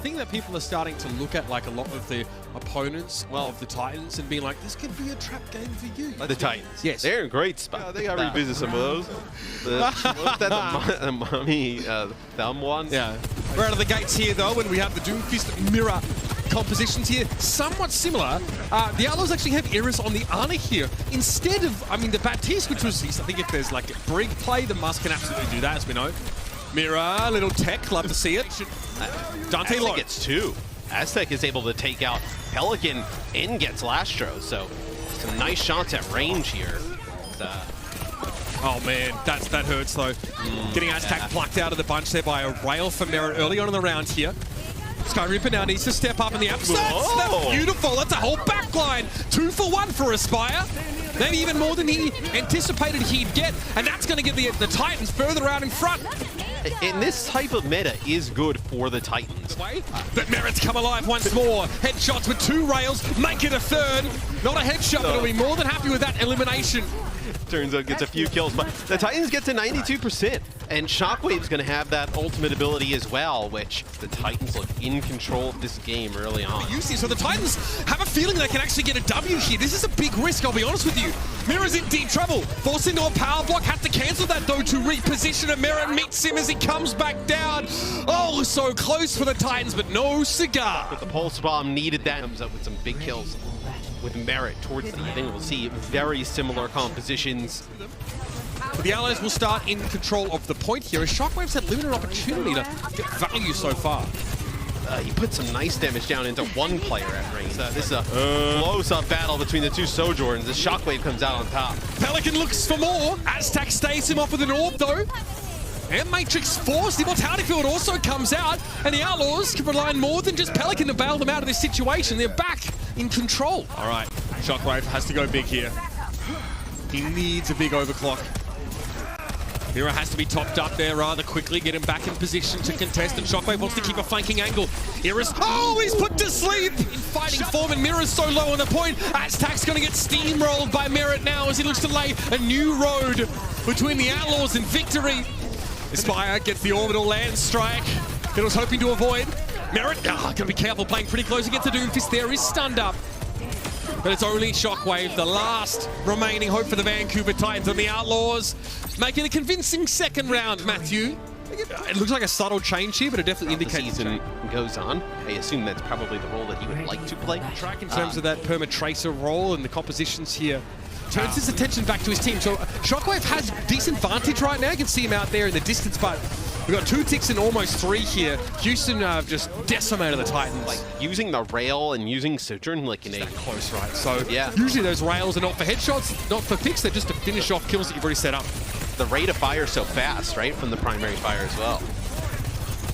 think that people are starting to look at like a lot of the opponents of the Titans and being like, this could be a trap game for you. The Titans. Yes. They're in great spot. Yeah, they got to revisit some of those. What's that, the mommy thumb one? Yeah. We're out of the gates here though, when we have the Doomfist mirror compositions here, somewhat similar. The Outlaws actually have Iris on the Ana here instead of, I mean, the Baptiste, which was, I think if there's like a Brig play, the Musk can absolutely do that, as we know. Mirror, little tech, love to see it. Dante Aztec gets two. Aztec is able to take out Pelican and gets Lastro, so some nice shots at range here. Oh man, that hurts though. Getting Aztec plucked out of the bunch there by a rail for Merit early on in the round here. Sky Ripper now needs to step up in the upsets. That's beautiful. That's a whole backline. 2 for 1 for Aspire. Maybe even more than he anticipated he'd get. And that's going to get the Titans further out in front. And this type of meta is good for the Titans. But Merit's come alive once more. Headshots with 2 rails. Make it a third. Not a headshot, but he'll be more than happy with that elimination. Turns out gets a few kills, but the Titans get to 92%. And Shockwave's going to have that ultimate ability as well, which the Titans look in control of this game early on. So the Titans have a feeling they can actually get a W here. This is a big risk, I'll be honest with you. Mirror's in deep trouble. Forced into a power block, had to cancel that though to reposition a Mirror. Meets him as he comes back down. Oh, so close for the Titans, but no cigar. But the Pulse Bomb needed that. Comes up with some big kills with Merit towards the end. We'll see very similar compositions. The Allies will start in control of the point here, as Shockwave's had limited opportunity to get value so far. He put some nice damage down into one player at range. This is a close-up battle between the two Sojourns as Shockwave comes out on top. Pelican looks for more. Aztec stays him off with an orb though. And Matrix Force, the Immortality Field also comes out, and the Outlaws can rely on more than just Pelican to bail them out of this situation. They're back in control. All right, Shockwave has to go big here. He needs a big overclock. Mira has to be topped up there rather quickly, get him back in position to contest, and Shockwave wants to keep a flanking angle. Iris, oh, he's put to sleep in fighting form, and Mira's so low on the point. Aztec's going to get steamrolled by Merit now as he looks to lay a new road between the Outlaws and victory. Aspire gets the orbital land strike that was hoping to avoid. Merit, going to be careful, playing pretty close against the Doomfist there, is stunned up. But it's only Shockwave, the last remaining hope for the Vancouver Titans, and the Outlaws making a convincing second round, Matthew. It looks like a subtle change here, but it definitely indicates the season goes on. I assume that's probably the role that he would like to play. Track in terms of that perma-tracer role and the compositions here. Turns his attention back to his team. So Shockwave has decent vantage right now. You can see him out there in the distance, but we've got 2 ticks and almost 3 here. Houston have just decimated the Titans. Like using the rail and using Sojourn like in a close, right? So yeah, usually those rails are not for headshots, not for picks. They're just to finish off kills that you've already set up. The rate of fire so fast, right, from the primary fire as well.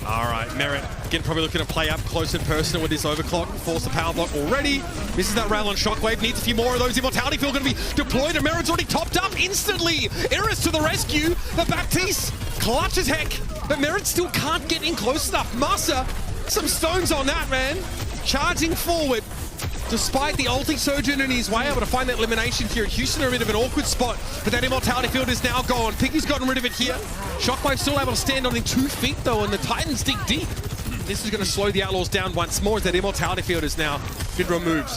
All right, Merit, again, probably looking to play up close and personal with this overclock. Force the power block already. Misses that rail on Shockwave. Needs a few more of those. Immortality Field going to be deployed, and Merit's already topped up instantly. Iris to the rescue. The Baptiste clutch as heck, but Merit still can't get in close enough. Massa, some stones on that, man. Charging forward. Despite the ulti Sojourn in his way, able to find that elimination here. Houston are a bit of an awkward spot, but that Immortality Field is now gone. Piggy's gotten rid of it here. Shockwave still able to stand on in 2 feet though, and the Titans dig deep. This is going to slow the Outlaws down once more as that Immortality Field is now been removed.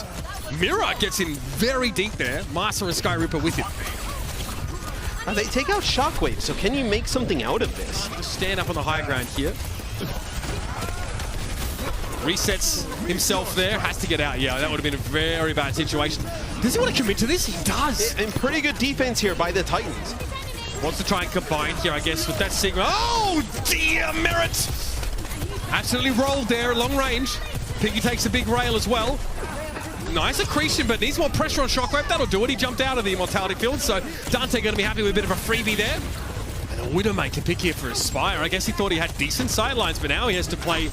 Mira gets in very deep there. Massa and Sky Ripper with it. They take out Shockwave, so can you make something out of this? Just stand up on the high ground here. Resets himself there, has to get out. Yeah, that would have been a very bad situation. Does he want to commit to this? He does. And pretty good defense here by the Titans. Wants to try and combine here, I guess, with that Sigma. Oh, dear, Merit! Absolutely rolled there, long range. Piggy takes a big rail as well. Nice accretion, but needs more pressure on Shockwave. That'll do it. He jumped out of the Immortality Field, so Dante going to be happy with a bit of a freebie there. And a Widowmaker pick here for Aspire. I guess he thought he had decent sidelines, but now he has to play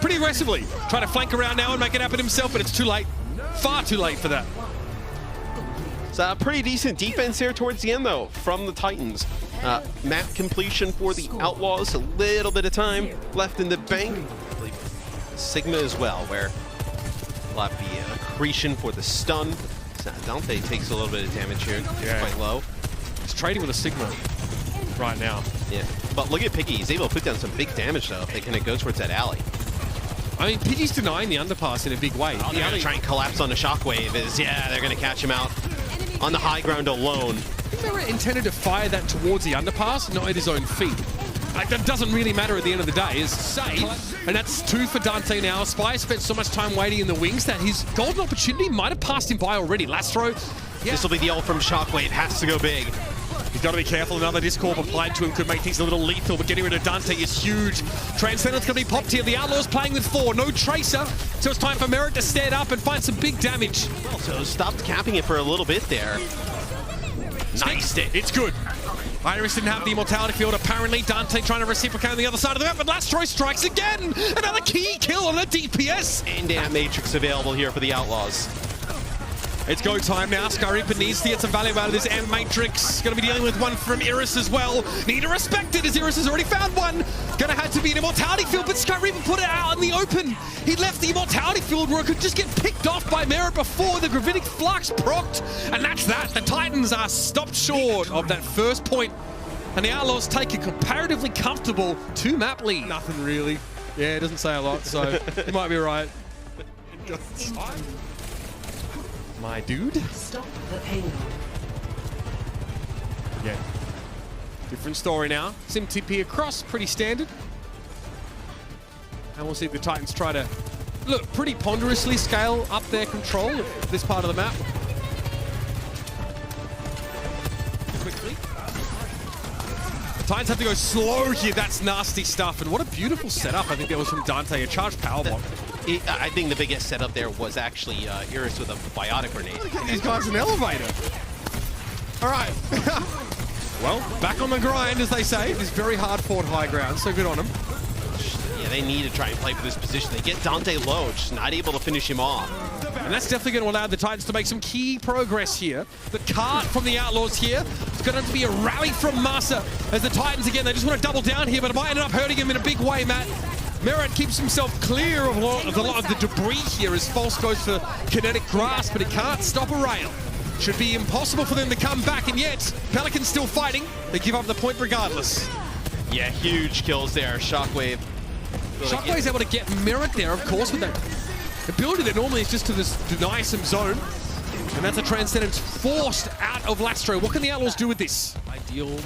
pretty aggressively. Try to flank around now and make it happen himself, but it's too late. Far too late for that. It's a pretty decent defense here towards the end, though, from the Titans. Map completion for the Outlaws. A little bit of time left in the bank. Sigma as well, where we'll have the accretion for the stun. So Dante takes a little bit of damage here. Yeah. Quite low. He's trading with a Sigma right now. Yeah. But look at Piggy. He's able to put down some big damage, though, if they kind of go towards that alley. I mean, Piggy's denying the underpass in a big way. Oh, they're going to try and collapse on the Shockwave. They're going to catch him out on the high ground alone. I think they were intended to fire that towards the underpass, not at his own feet. Like, that doesn't really matter at the end of the day. Is safe, and that's 2 for Dante now. Spy spent so much time waiting in the wings that his golden opportunity might have passed him by already. Lastro, yeah. This will be the ult from Shockwave. Has to go big. He's got to be careful. Another Discord applied to him could make things a little lethal, but getting rid of Dante is huge. Transcendence going to be popped here. The Outlaws playing with 4. No Tracer. So it's time for Merit to stand up and find some big damage. So stopped capping it for a little bit there. Nice. It's good. Iris didn't have the immortality field. Apparently, Dante trying to reciprocate on the other side of the map, but Lastro strikes again. Another key kill on the DPS. And damn Matrix available here for the Outlaws. It's go time now. Skyreaper needs to get some value out of this M Matrix. Going to be dealing with one from Iris as well. Need to respect it as Iris has already found one. Going to have to be an immortality field, but Skyreaper put it out in the open. He left the immortality field where it could just get picked off by Merit before the Gravitic Flux procced. And that's that. The Titans are stopped short of that first point. And the Outlaws take a comparatively comfortable 2-map lead. Nothing really. Yeah, it doesn't say a lot, so you might be right. My dude. Stop the payload. Yeah. Different story now. Sim TP across, pretty standard. And we'll see if the Titans try to, look, pretty ponderously scale up their control of this part of the map. Quickly. The Titans have to go slow here. That's nasty stuff. And what a beautiful setup. I think that was from Dante, a charged power block. I think the biggest setup there was actually Iris with a biotic grenade. These guys an elevator. All right. Well, back on the grind, as they say. This very hard-fought high ground, so good on them. Yeah, they need to try and play for this position. They get Dante low, just not able to finish him off. And that's definitely going to allow the Titans to make some key progress here. The cart from the Outlaws here. It's going to have to be a rally from Masa as the Titans, again, they just want to double down here, but it might end up hurting him in a big way, Matt. Merit keeps himself clear of a lot of the debris here as False goes for kinetic grasp, but it can't stop a rail. Should be impossible for them to come back, and yet Pelican's still fighting. They give up the point regardless. Yeah, huge kills there. Shockwave. Shockwave's able to get Merit there, of course, with that ability that normally is just to deny some zone. And that's a Transcendence forced out of Lastro. What can the Outlaws do with this? Ideal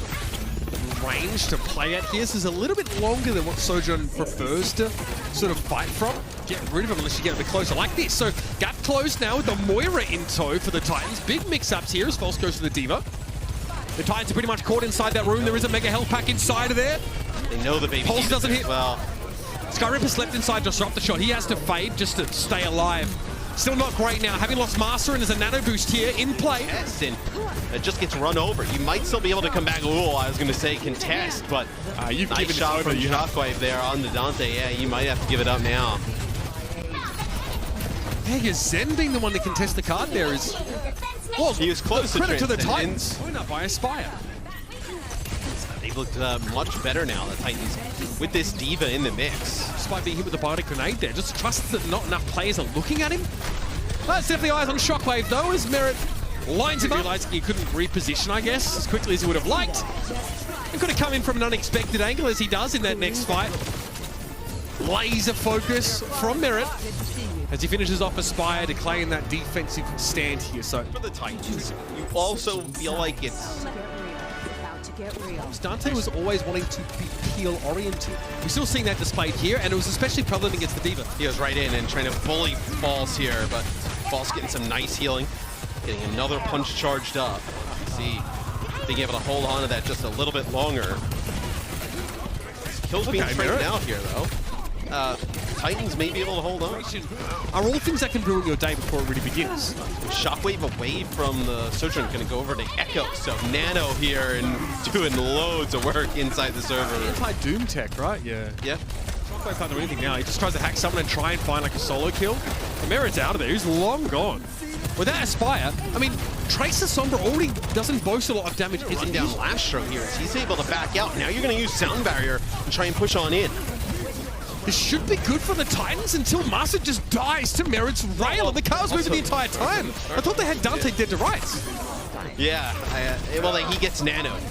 range to play at here. This is a little bit longer than what Sojourn prefers to sort of fight from. Get rid of him unless you get a bit closer like this. So gap closed now with the Moira in tow for the Titans. Big mix-ups here as False goes to the Diva. The Titans are pretty much caught inside that room. There is a mega health pack inside of there. They know the baby Pulse doesn't hit. Well, Skyreaper slept inside, just dropped the shot. He has to fade just to stay alive. Still not great now. Having lost Master, and there's a nano boost here in play. yes, and it just gets run over. You might still be able to come back. Oh, I was going to say contest, but You've nice given shot it over. from Shockwave there on the Dante. Yeah, you might have to give it up now. Hey, is Zen being the one to contest the card there is... Well, He was close to credit to the Transcendence. Titans. Win up by Aspire. They've looked much better now, the Titans, with this Diva in the mix. Despite being hit with a biotic grenade there, just trusts that not enough players are looking at him. That's definitely eyes on Shockwave though, as Merit lines him up. Realising he couldn't reposition, I guess, as quickly as he would have liked. It could have come in from an unexpected angle, as he does in that next fight. Laser focus from Merit as he finishes off Aspire to claim that defensive stand here. So For the Titans, you also feel like it's... Dante was always wanting to be peel-oriented. We're still seeing that displayed here, and it was especially prevalent against the Diva. He goes right in and trying to bully False here, but False getting some nice healing. Getting another punch charged up. See, being able to hold on to that just a little bit longer. Kills being traded out here, though. Titans may be able to hold on. Are all things that can ruin your day before it really begins. Shockwave away from the Sojourn, going to go over to Echo. So Nano here and doing loads of work inside the server. Anti-Doom tech, right? Yeah. Yeah. Shockwave can't do anything now. He just tries to hack someone and try and find like a solo kill. And Merit's out of there. He's long gone. Without Aspire, I mean, Tracer Sombra already doesn't boast a lot of damage. Is Run down Lastro here as he's able to back out. Now you're going to use Sound Barrier and try and push on in. This should be good for the Titans until Masa just dies to Merit's rail, and the car's moving the entire time. I thought they had Dante dead to rights. Yeah, well, he gets nanoed.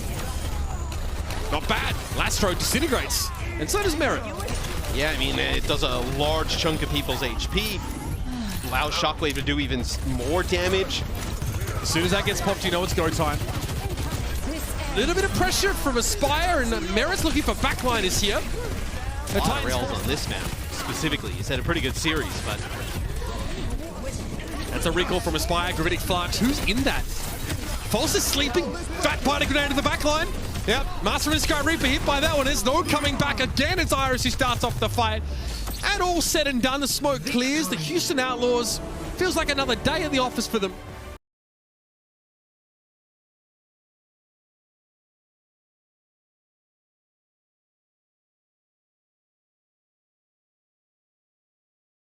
Not bad. Lastro disintegrates. And so does Merit. Yeah, I mean, it does a large chunk of people's HP. Allows Shockwave to do even more damage. As soon as that gets popped, you know it's go time. A little bit of pressure from Aspire, and Merit's looking for backliners here. A lot of rails on this map, specifically. He's had a pretty good series, but... That's a recall from Aspire. Gravitic Flash. Who's in that? False is sleeping. Fat Biter Grenade in the backline. Yep, Master and Sky Reaper hit by that one. There's no coming back again. It's Iris who starts off the fight. And all said and done, the smoke clears. The Houston Outlaws feels like another day at the office for them.